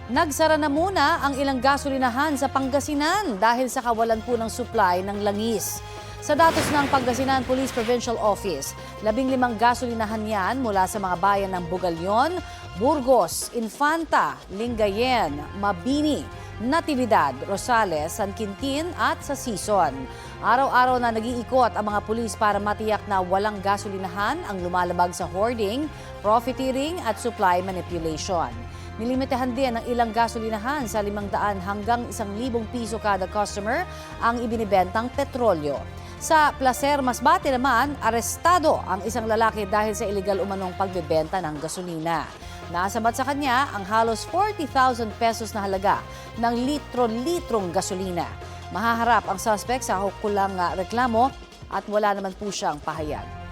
Nagsara na muna ang ilang gasolinahan sa Pangasinan dahil sa kawalan po ng supply ng langis. Sa datos ng Pangasinan Police Provincial Office, 15 gasolinahan yan mula sa mga bayan ng Bugalyon, Burgos, Infanta, Lingayen, Mabini, Natividad, Rosales, San Quintin at sa Sison. Araw-araw na nag-iikot ang mga pulis para matiyak na walang gasolinahan ang lumalabag sa hoarding, profiteering at supply manipulation. Nilimitahan din ng ilang gasolinahan sa 500 hanggang 1,000 piso kada customer ang ibinibentang petrolyo. Sa Placer, Masbate naman, arestado ang isang lalaki dahil sa illegal umanong pagbebenta ng gasolina. Nasabat sa kanya ang halos 40,000 pesos na halaga ng litro-litrong gasolina. Mahaharap ang suspect sa hukulang reklamo at wala naman po siyang pahayag.